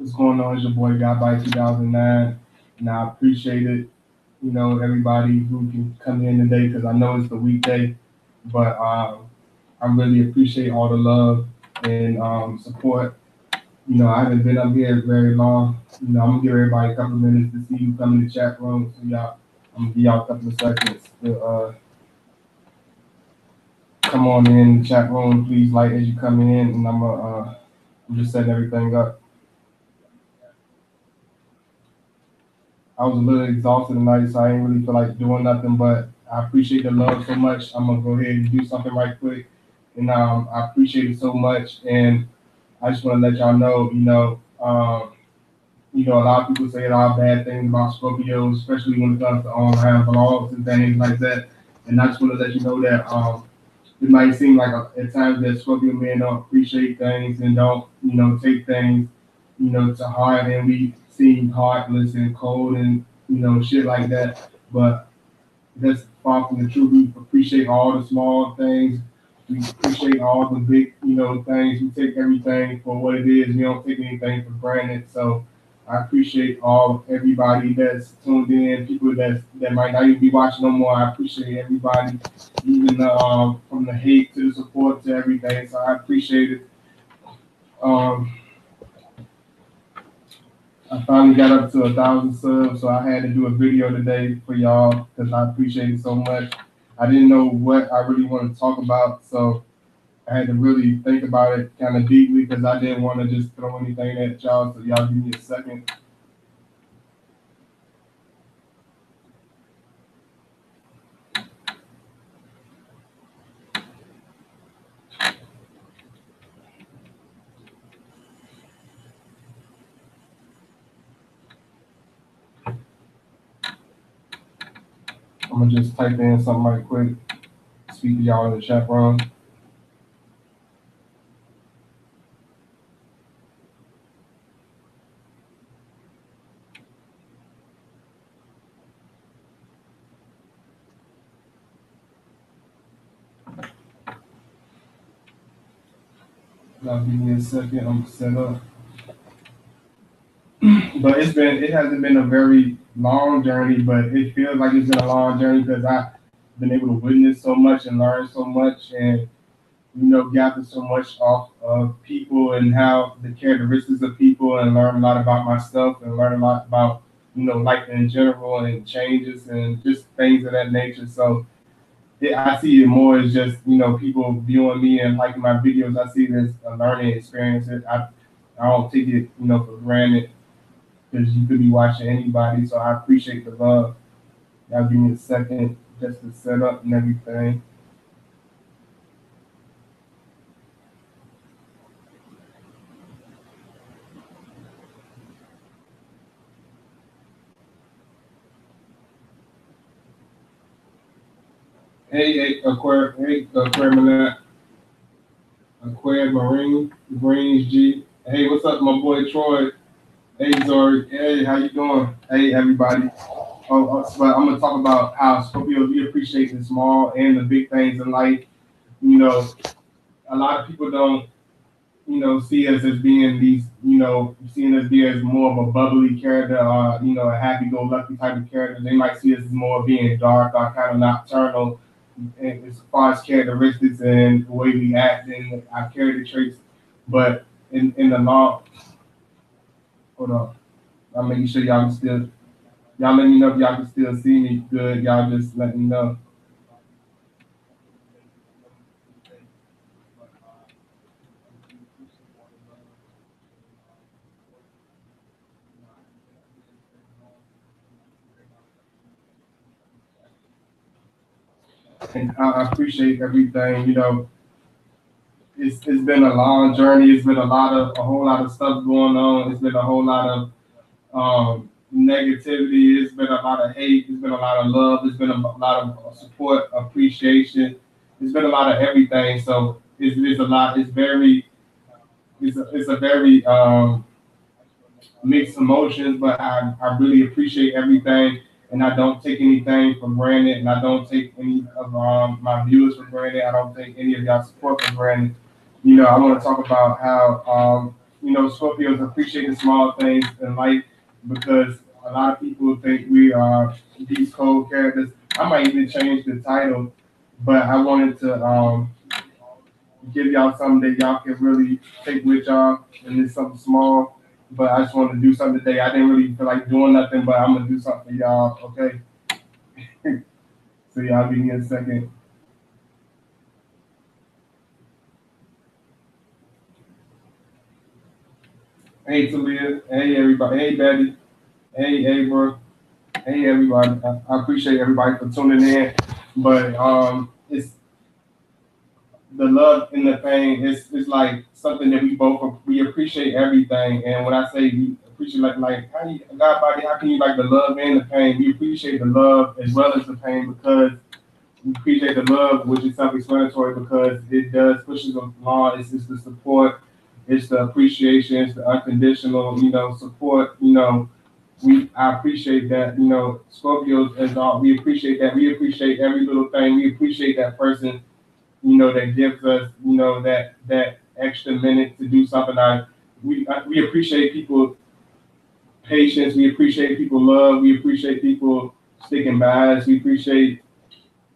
What's going on? It's your boy God by 2009, and I appreciate it. Everybody who can come in today because I know it's the weekday, but I really appreciate all the love and support. I haven't been up here very long. I'm gonna give everybody a couple of minutes to see you come in the chat room. So I'm gonna give y'all a couple of seconds to come on in the chat room. Please like as you come in, and I'm just setting everything up. I was a little exhausted tonight, so I didn't really feel like doing nothing. But I appreciate the love so much. I'm gonna go ahead and do something right quick, and I appreciate it so much. And I just want to let y'all know, a lot of people say a lot of bad things about Scorpios, especially when it comes to online vlogs and things like that. And I just want to let you know that it might seem like at times that Scorpio men don't appreciate things and don't, take things, to heart, and we seem heartless and cold and shit like that. But that's far from the truth. We appreciate all the small things. We appreciate all the big, things. We take everything for what it is. We don't take anything for granted. So I appreciate everybody that's tuned in, people that might not even be watching no more. I appreciate everybody, even from the hate to the support to everything. So I appreciate it. Um, I finally got up to 1,000 subs, so I had to do a video today for y'all because I appreciate it so much. I didn't know what I really wanted to talk about, so I had to really think about it kind of deeply because I didn't want to just throw anything at y'all. So y'all give me a second. I'm gonna just type in something right quick. Speak to y'all in the chat room. Y'all give me a second. I'm set up. But it hasn't been a very long journey, but it feels like it's been a long journey because I've been able to witness so much and learn so much and gather so much off of people and how the characteristics of people and learn a lot about myself and learn a lot about life in general and changes and just things of that nature. So I see it more as just people viewing me and liking my videos. I see it as a learning experience. I don't take it for granted because you could be watching anybody. So I appreciate the love. Y'all give me a second just to set up and everything. Hey, Aquamarine, Greens G. Hey, what's up, my boy Troy? Hey, Zori. Hey, how you doing? Hey, everybody. But I'm gonna talk about how Scorpio we appreciate the small and the big things in life. You know, a lot of people don't, see us as being these, seeing us be as more of a bubbly character, or a happy-go-lucky type of character. They might see us as more being dark or kind of nocturnal as far as characteristics and the way we act and our character traits. But in the law, hold on, I'm making sure y'all let me know if y'all can still see me good. Y'all just let me know. And I appreciate everything. It's been a long journey. It's been a whole lot of stuff going on. It's been a whole lot of negativity. It's been a lot of hate. It's been a lot of love. It's been a lot of support, appreciation. It's been a lot of everything. So it's a lot. It's a very mixed emotions, but I really appreciate everything, and I don't take anything for granted, and I don't take any of my viewers for granted. I don't take any of y'all support for granted. I want to talk about how Scorpios appreciate the small things in life because a lot of people think we are these cold characters. I might even change the title, but I wanted to give y'all something that y'all can really take with y'all, and it's something small. But I just wanted to do something today. I didn't really feel like doing nothing, but I'm gonna do something for y'all. Okay, so y'all give me a second. Hey Talia, hey everybody, hey Betty, hey Abra, hey everybody. I appreciate everybody for tuning in. But it's the love and the pain. It's like something that we appreciate everything. And when I say we appreciate like how you God body, how can you like the love and the pain? We appreciate the love as well as the pain because we appreciate the love, which is self-explanatory because it does pushes us along. It's the support, it's the appreciation, it's the unconditional, support. I appreciate that. Scorpios as all we appreciate that. We appreciate every little thing. We appreciate that person. That gives us, that extra minute to do something. We appreciate people patience. We appreciate people love. We appreciate people sticking by us. We appreciate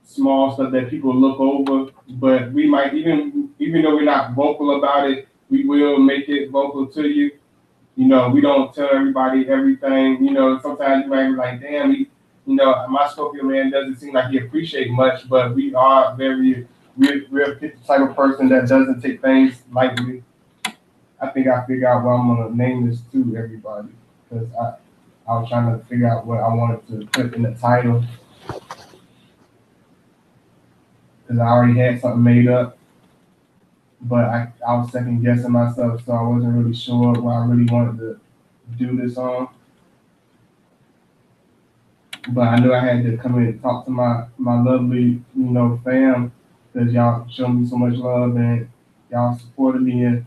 small stuff that people look over, but we might even though we're not vocal about it, we will make it vocal to you. We don't tell everybody everything. Sometimes you might be like, damn, my Scorpio man doesn't seem like he appreciate much, but we are we're the type of person that doesn't take things lightly. I think I figured out what I'm gonna name this to everybody because I was trying to figure out what I wanted to put in the title because I already had something made up, but I was second guessing myself, so I wasn't really sure what I really wanted to do this on. But I knew I had to come in and talk to my lovely, fam, because y'all showed me so much love and y'all supported me and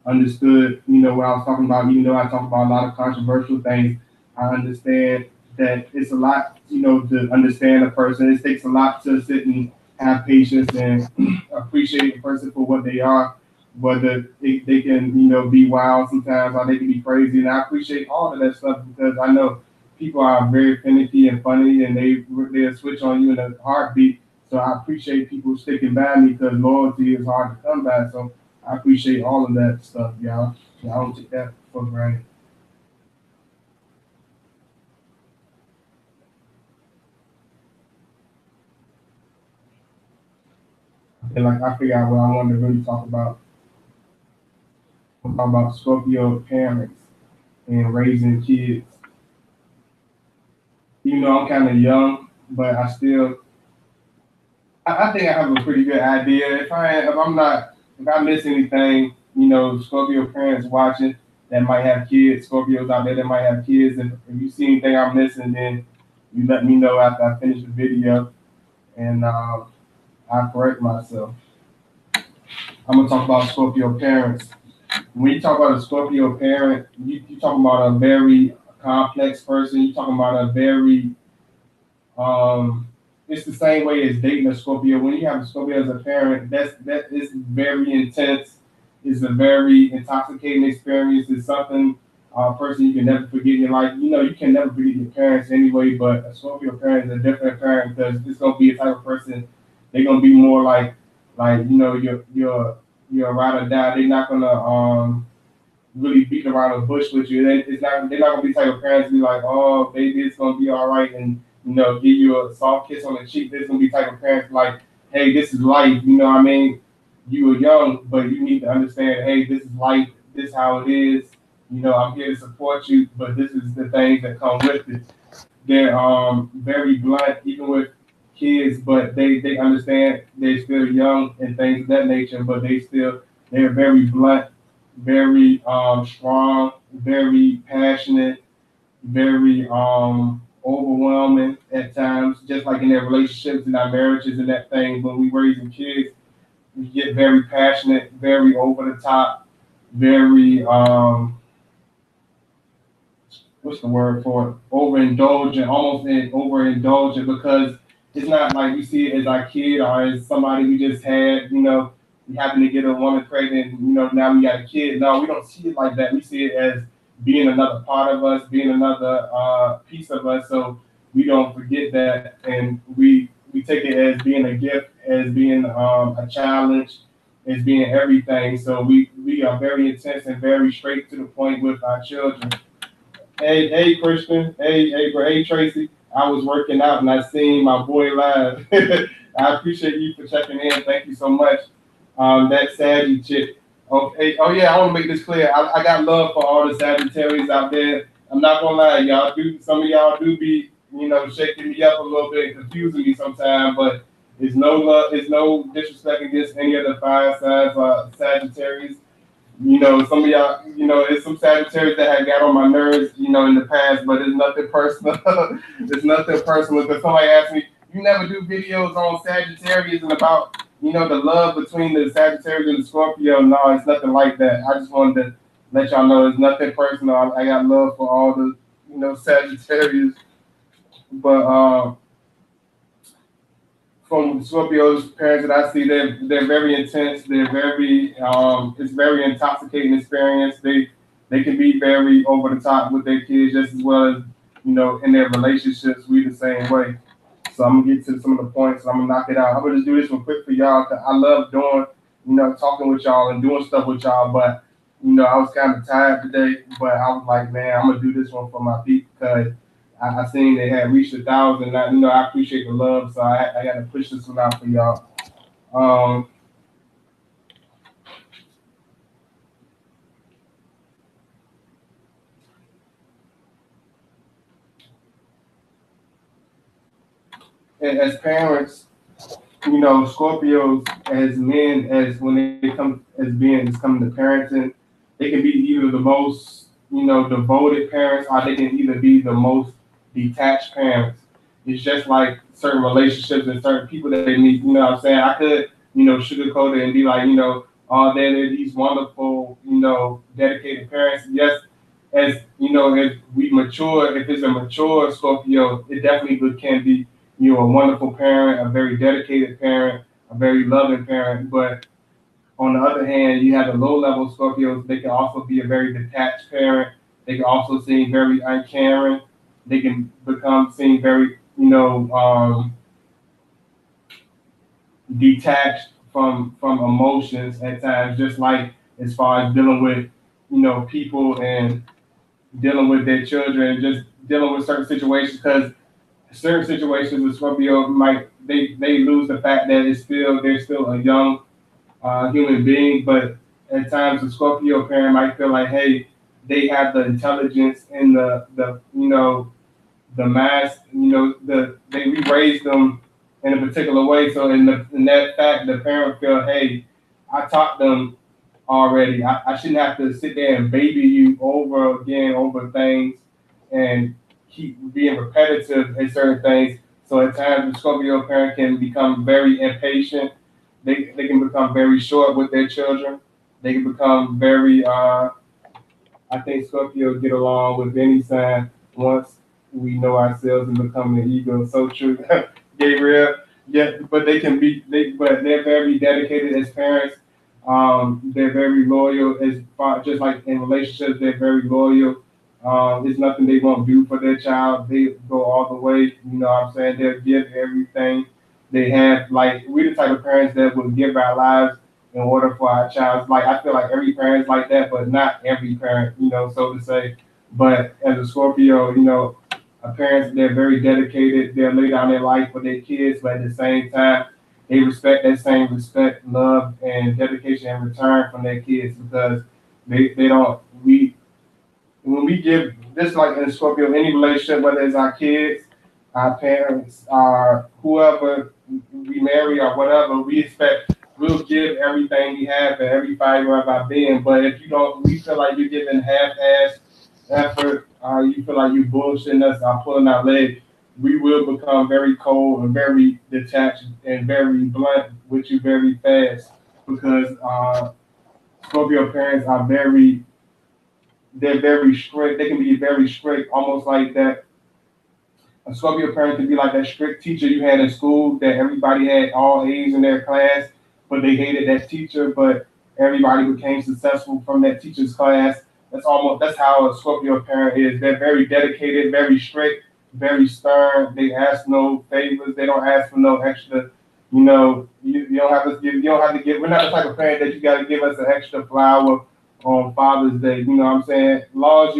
understood, what I was talking about. Even though I talk about a lot of controversial things, I understand that it's a lot, to understand a person. It takes a lot to sit and have patience and appreciate a person for what they are, whether they can, be wild sometimes or they can be crazy. And I appreciate all of that stuff because I know people are very finicky and funny and they'll switch on you in a heartbeat. So I appreciate people sticking by me because loyalty is hard to come by. So I appreciate all of that stuff, y'all. I don't take that for granted. And like I figured out what I wanted to really talk about. I'm talking about Scorpio parents and raising kids. I'm kind of young, but I think I have a pretty good idea. If I miss anything, Scorpio parents watching that might have kids, Scorpios out there that might have kids, and if you see anything I'm missing, then you let me know after I finish the video, and I correct myself. I'm gonna talk about Scorpio parents. When you talk about a Scorpio parent, you talking about a very complex person. You talking about a very it's the same way as dating a Scorpio. When you have a Scorpio as a parent, that is very intense. It's a very intoxicating experience. It's something person you can never forget in your life. You can never forget your parents anyway, but a Scorpio parent is a different parent because it's gonna be a type of person. They're gonna be more like you're a ride or die. They're not gonna really beat around the bush with you. They're not gonna be the type of parents to be like, oh baby, it's gonna be all right, and give you a soft kiss on the cheek. There's gonna be type of parents like, hey, this is life. What I mean? You were young, but you need to understand, hey, this is life. This is how it is. I'm here to support you, but this is the things that come with it. They're very blunt, even with kids, but they understand they're still young and things of that nature, but they're very blunt, very strong, very passionate, very overwhelming at times, just like in their relationships and our marriages and that thing. When we raising kids, we get very passionate, very over the top, very what's the word for it? Overindulgent, overindulgent because it's not like we see it as our kid or as somebody we just had, we happen to get a woman pregnant, now we got a kid. No, we don't see it like that. We see it as being another part of us, being another piece of us. So we don't forget that, and we take it as being a gift, as being a challenge, as being everything. So we are very intense and very straight to the point with our children. Hey, Christian. Hey, Tracy. I was working out and I seen my boy live. I appreciate you for checking in. Thank you so much. That Saggy chick. Okay. Oh yeah, I want to make this clear. I got love for all the Sagittarius out there. I'm not gonna lie, y'all do. Some of y'all do be, shaking me up a little bit, confusing me sometimes. But it's no love. It's no disrespect against any of the five signs Sagittarius. Some of y'all, it's some Sagittarius that have got on my nerves, in the past, but it's nothing personal. It's nothing personal because somebody asked me, you never do videos on Sagittarius and about, the love between the Sagittarius and the Scorpio. No, it's nothing like that. I just wanted to let y'all know it's nothing personal. I got love for all the, Sagittarius. But from Scorpio's parents that I see, they're very intense. They're very it's very intoxicating experience. They can be very over the top with their kids just as well as in their relationships. We the same way. So I'm gonna get to some of the points. And I'm gonna knock it out. I'm gonna just do this one quick for y'all. Cause I love doing talking with y'all and doing stuff with y'all. But I was kind of tired today. But I was like, man, I'm gonna do this one for my people because I seen they had reached 1,000. I appreciate the love, so I got to push this one out for y'all. Um, as parents, Scorpios as men, as when they come as beings coming to parenting, they can be either the most, devoted parents, or they can either be the most detached parents. It's just like certain relationships and certain people that they meet. You know what I'm saying? I could, sugarcoat it and be like, oh, they're these wonderful, dedicated parents. Yes, as if we mature, if it's a mature Scorpio, it definitely can be a wonderful parent, a very dedicated parent, a very loving parent. But on the other hand, you have the low level Scorpios. They can also be a very detached parent. They can also seem very uncaring. They can become seem very, detached from emotions at times. Just like as far as dealing with, people and dealing with their children, just dealing with certain situations. Because certain situations with Scorpio might they lose the fact that they're still a young human being, but at times the Scorpio parent might feel like, hey, they have the intelligence and the the mass, we raised them in a particular way. So in that fact, the parent feel, hey, I taught them already. I shouldn't have to sit there and baby you over again over things and keep being repetitive in certain things. So at times the Scorpio parent can become very impatient. They can become very short with their children. They can become very I think Scorpio get along with any sign once we know ourselves and become the ego. So true, Gabriel. Yeah, but but they're very dedicated as parents. They're very loyal as far, just like in relationships, they're very loyal. There's nothing they won't do for their child. They go all the way. You know what I'm saying? They'll give everything they have. Like we're the type of parents that will give our lives in order for our child. Like I feel like every parent's like that, but not every parent, so to say. But as a Scorpio, parents they're very dedicated. They'll lay down their life for their kids, but at the same time, they respect that same respect, love, and dedication in return from their kids because they don't we when we give this like in Scorpio any relationship, whether it's our kids, our parents, our whoever we marry or whatever, we expect we'll give everything we have and every fiber of our being. But if you don't, we feel like you're giving half-ass effort, you feel like you bullshitting us or pulling our leg, we will become very cold and very detached and very blunt with you very fast because Scorpio parents are they're very strict. They can be very strict, almost like that. A Scorpio parent can be like that strict teacher you had in school that everybody had all A's in their class, but they hated that teacher, but everybody became successful from that teacher's class. That's how a Scorpio parent is. They're very dedicated, very strict, very stern. They ask no favors. They don't ask for no extra. You don't have to give. You don't have to give. We're not the type of parent that you got to give us an extra flower on Father's Day. You know what I'm saying? As long as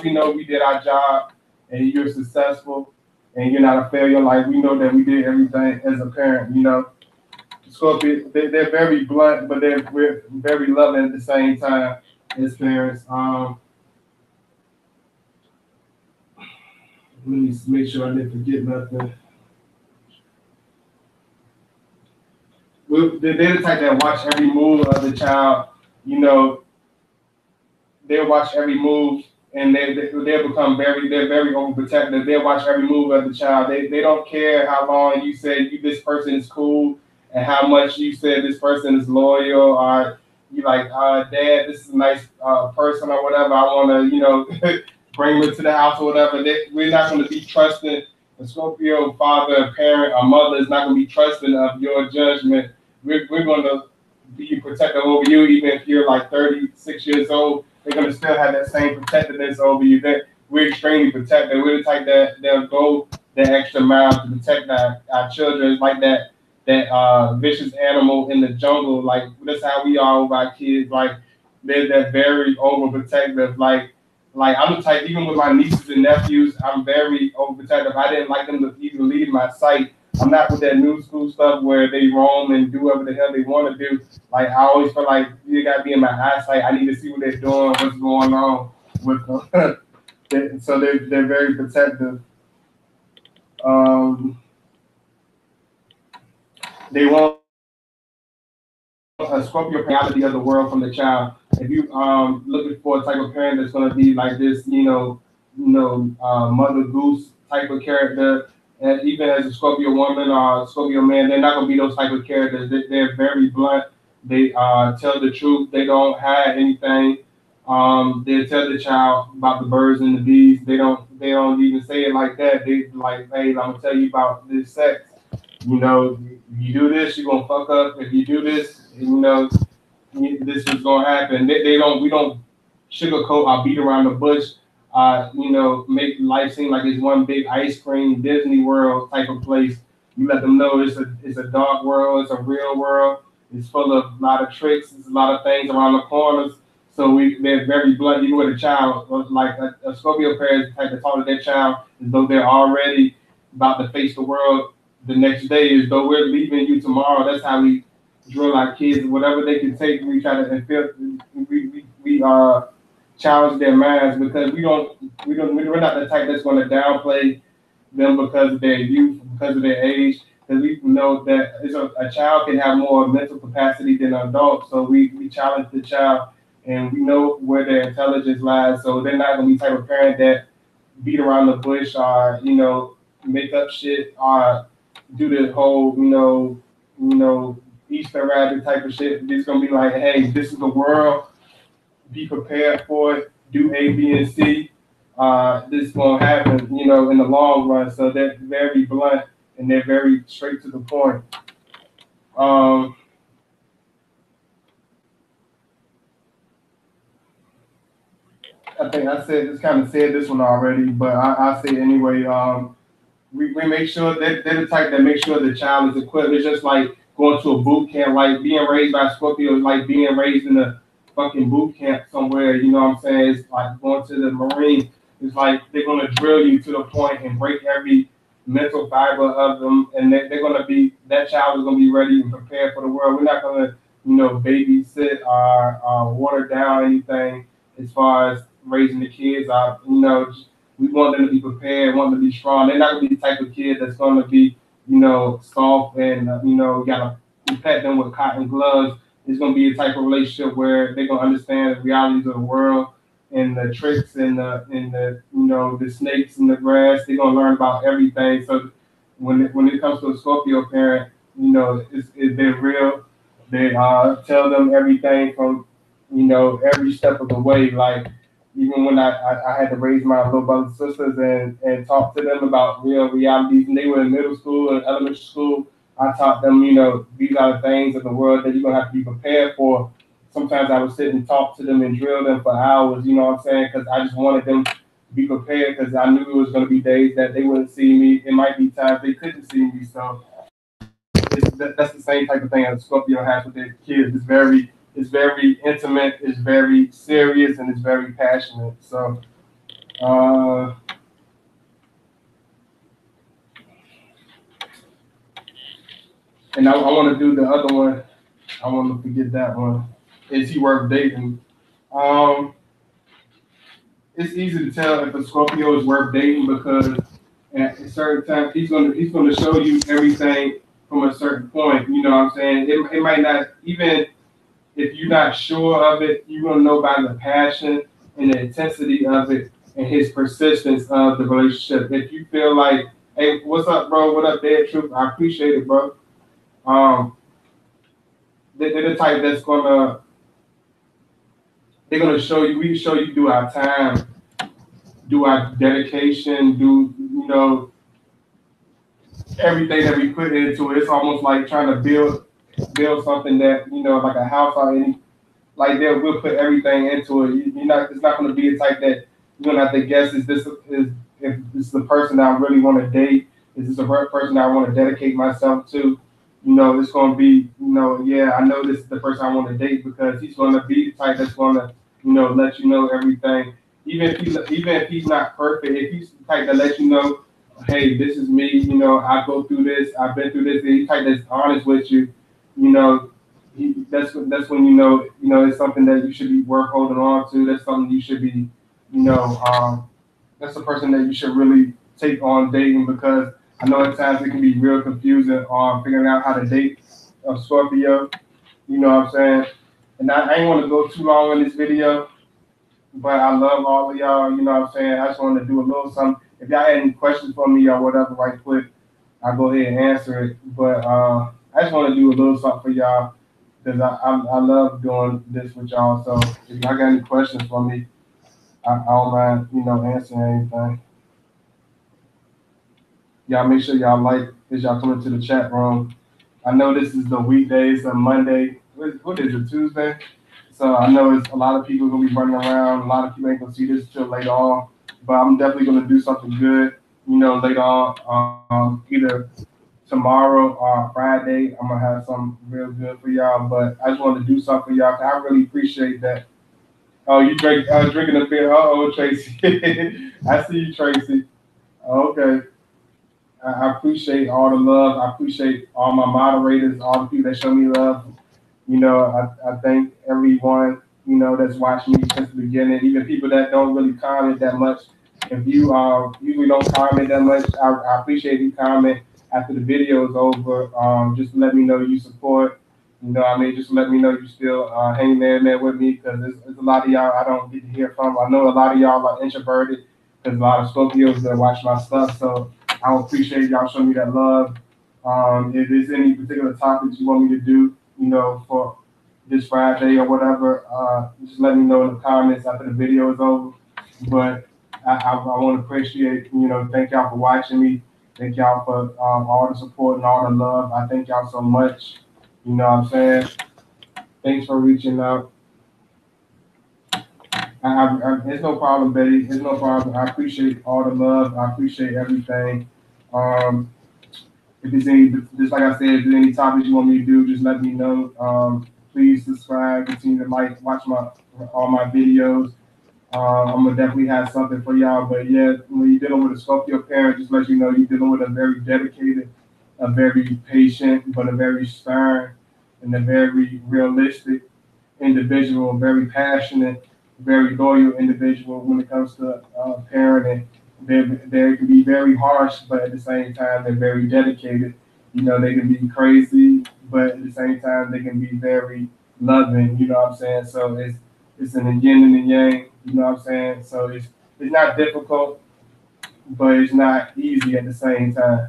we know we did our job and you're successful and you're not a failure, like we know that we did everything as a parent. Scorpio, they're very blunt, but we're very loving at the same time as parents. Let me make sure I didn't forget nothing. They're the type that watch every move of the child. You know, they'll watch every move, and they'll become they're very overprotective. They'll watch every move of the child. They don't care how long you say this person is cool and how much you said this person is loyal, or you like, Dad, this is a nice person or whatever. I want to, bring them to the house or whatever. We're not going to be trusting. A Scorpio father, a parent, a mother is not going to be trusting of your judgment. We're going to be protective over you, even if you're like 36 years old. They're going to still have that same protectiveness over you. We're extremely protective. We're the type that they'll go the extra mile to protect our children. It's like that vicious animal in the jungle. Like, that's how we are with our kids. Like, they're that very overprotective. Like I'm the type, even with my nieces and nephews, I'm very overprotective. I didn't like them to even leave my sight. I'm not with that new school stuff where they roam and do whatever the hell they want to do. Like, I always feel like you got to be in my eyesight. I need to see what they're doing, what's going on with them. So they're very protective. They want a Scorpio reality of the world from the child. If you looking for a type of parent that's going to be like this, Mother Goose type of character, and even as a Scorpio woman or a Scorpio man, they're not going to be those type of characters. They're very blunt. They tell the truth. They don't hide anything. They tell the child about the birds and the bees. They don't even say it like that. They like, hey, I'm gonna tell you about this sex. If you do this, you're gonna fuck up. If you do this, this is gonna happen. We don't sugarcoat or beat around the bush. Make life seem like it's one big ice cream Disney World type of place. You let them know it's a dark world. It's a real world. It's full of a lot of tricks. There's a lot of things around the corners. So they're very blunt. Even with a child, like a Scorpio parent type to talk to their child as though they're already about to face the world the next day, as though we're leaving you tomorrow. That's how we drill our kids. Whatever they can take, we try to we challenge their minds, because we're not the type that's going to downplay them because of their youth, because of their age. Because we know that a child can have more mental capacity than an adult. So we challenge the child, and we know where their intelligence lies. So they're not going to be the type of parent that beat around the bush or make up shit or do the whole Easter rabbit type of shit. It's gonna be like, hey, this is the world. Be prepared for it. Do A, B, and C. This is gonna happen, in the long run. So they're very blunt and they're very straight to the point. I think I kind of said this one already, but I say it anyway. We make sure that they're the type that make sure the child is equipped. It's just like going to a boot camp, like being raised by Scorpio is like being raised in a fucking boot camp somewhere. You know what I'm saying? It's like going to the Marines. It's like they're gonna drill you to the point and break every mental fiber of them, and they're gonna be, that child is gonna be ready and prepared for the world. We're not gonna, babysit or water down anything as far as raising the kids. We want them to be prepared, want them to be strong. They're not gonna be the type of kid that's gonna be, soft and you gotta pet them with cotton gloves. It's gonna be a type of relationship where they're gonna understand the realities of the world and the tricks and the snakes in the grass. They're gonna learn about everything. So when it comes to a Scorpio parent, they're real. They tell them everything from every step of the way. Like, even when I had to raise my little brothers and sisters and talk to them about real realities, and they were in middle school and elementary school, I taught them, these are the things in the world that you're gonna have to be prepared for. Sometimes I would sit and talk to them and drill them for hours, you know what I'm saying? Because I just wanted them to be prepared because I knew it was gonna be days that they wouldn't see me. It might be times they couldn't see me. So that's the same type of thing that Scorpio has with their kids. It's very intimate, it's very serious, and it's very passionate. So, uh, and I want to do the other one. I want to forget that one. Is he worth dating? Um, it's easy to tell if a Scorpio is worth dating because at a certain time he's gonna show you everything from a certain point. You know what I'm saying? It might not even if you're not sure of it, you're gonna know by the passion and the intensity of it and his persistence of the relationship. If you feel like, hey, what's up, bro? What up, Dead Truth? I appreciate it, bro. Um, they're the type that's gonna they're gonna show you. We show you through our time, do our dedication, do everything that we put into it. It's almost like trying to build something that like a house or any like that. We'll put everything into it. You're not. It's not going to be a type that you're gonna have to guess. Is if this is the person that I really want to date? Is this the person I want to dedicate myself to? It's going to be. Yeah, I know this is the person I want to date because he's going to be the type that's going to let you know everything. Even if he's not perfect, if he's the type that lets you know, hey, this is me. I go through this. I've been through this. He's the type that's honest with you. You know, that's when it's something that you should be worth holding on to. That's something you should be, you know, that's a person that you should really take on dating because I know at times it can be real confusing on figuring out how to date a Scorpio. You know what I'm saying? And I ain't want to go too long in this video, but I love all of y'all. You know what I'm saying? I just wanted to do a little something. If y'all had any questions for me or whatever, right quick, I'll go ahead and answer it. But I just want to do a little something for y'all because I love doing this with y'all. So if y'all got any questions for me, I don't mind, answering anything. Y'all make sure y'all like as y'all come into the chat room. I know this is the weekdays on Monday. What is it, Tuesday? So I know it's a lot of people gonna be running around. A lot of people ain't gonna see this till later on. But I'm definitely gonna do something good, later on. Either tomorrow or Friday, I'm gonna have something real good for y'all. But I just wanted to do something for y'all. I really appreciate that. Oh, you drinking a beer? Oh, Tracy. I see you, Tracy. Okay. I appreciate all the love. I appreciate all my moderators, all the people that show me love. I thank everyone, that's watched me since the beginning, even people that don't really comment that much. If you usually don't comment that much, I appreciate you comment after the video is over. Just let me know you support. Just let me know you still hanging there with me because there's a lot of y'all I don't get to hear from. I know a lot of y'all are introverted because a lot of Scorpios that watch my stuff. So I appreciate y'all showing me that love. If there's any particular topics you want me to do, for this Friday or whatever, just let me know in the comments after the video is over. But I want to appreciate, thank y'all for watching me. Thank y'all for all the support and all the love. I thank y'all so much. You know what I'm saying? Thanks for reaching out. It's no problem, Betty. It's no problem. I appreciate all the love. I appreciate everything. Um, if there's any, just like I said, if there's any topics you want me to do, just let me know. Please subscribe, continue to watch all my videos. I'm gonna definitely have something for y'all. But yeah, when you're dealing with a Scorpio parent, just let you know you're dealing with a very dedicated, a very patient, but a very stern and a very realistic individual, very passionate, very loyal individual when it comes to parenting. They can be very harsh, but at the same time, they're very dedicated. They can be crazy, but at the same time, they can be very loving. You know what I'm saying? So it's an yin and a yang. You know what I'm saying? So it's not difficult, but it's not easy at the same time.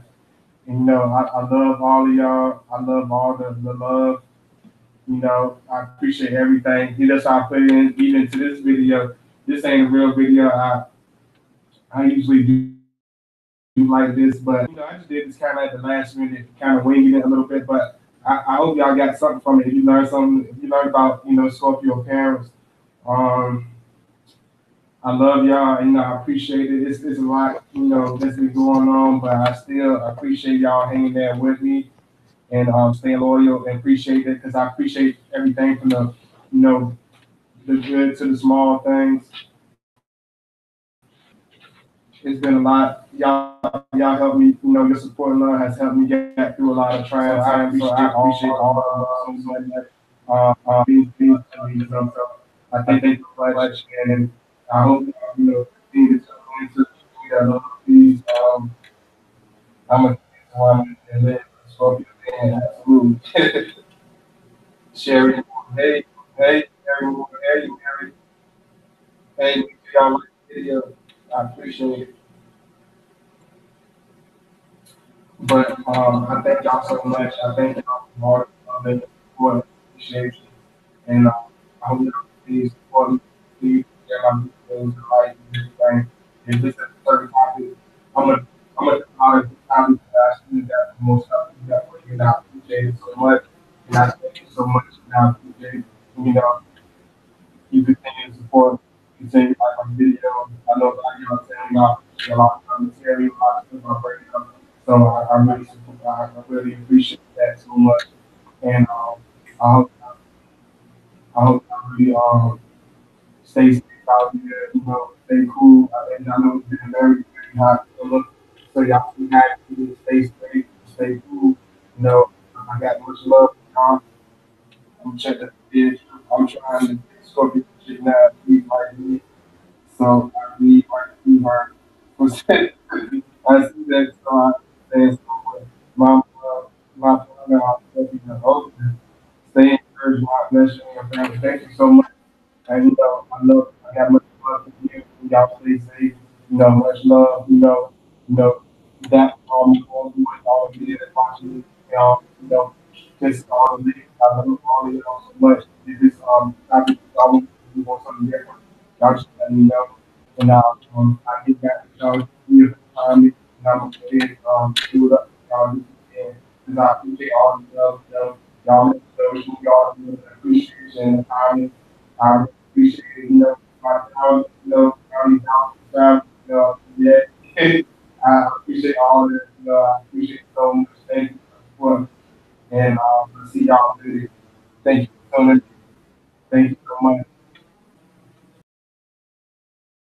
And, I love all of y'all. I love all the love. I appreciate everything. That's how I put it in even to this video. This ain't a real video. I usually do like this, but I just did this kind of at the last minute, kind of winging it a little bit. But I hope y'all got something from it. If you learned something, if you learned about Scorpio parents, um, I love y'all. I appreciate it. It's a lot that's been going on, but I still appreciate y'all hanging there with me and staying loyal and appreciate it because I appreciate everything from you know the good to the small things. It's been a lot. Y'all helped me. Your support and love has helped me get through a lot of trying times. So I appreciate all of so much. Please, so I thank you so much, and I hope continue to tune into the please. I'm a one and live Scorpio fan. Absolutely. Sherry, hey, hey, Sherry, hey, Mary, hey, make sure y'all like the video. I appreciate it. But I thank y'all so much. I thank y'all for all the love and support, appreciation, and I hope y'all please support me. Please share my videos and like and everything. If this is a certain topic, I'm gonna talk about the topic that I see that the most stuff that way, and I appreciate it so much. And I thank you so much, and I appreciate it. You continue to support, continue to like my videos. I know like y'all saying y'all appreciate a lot of material, a lot of stuff I'm bringing up. So I really support, I really appreciate that so much. And I hope I hope I really stay safe out here, stay cool. And I know it's been very, very hot. So y'all be happy to stay safe, stay cool. I got much love for y'all. I'm checking the fish. I'm trying to get Scorpio shit now. Please like me. So I really want to see her. I see that, so I understand so much. My father, I love you, the host. Stay encouraged, God bless you and your family. Thank you so much. And I got much love for you. Y'all stay safe. Much love. That all of you that watching. Just all of you. I love all of y'all so much. If this topic is always you want something different, y'all just let me know. And I get back to y'all. You time me, and I'm gonna do it up. Y'all do it again. Because I appreciate all the love. Y'all make sure y'all do the appreciation and kindness. I appreciate it, my town, county down, yeah. I appreciate all this, I appreciate so much. Thank you for and see y'all later. Thank you so much. Thank you so much.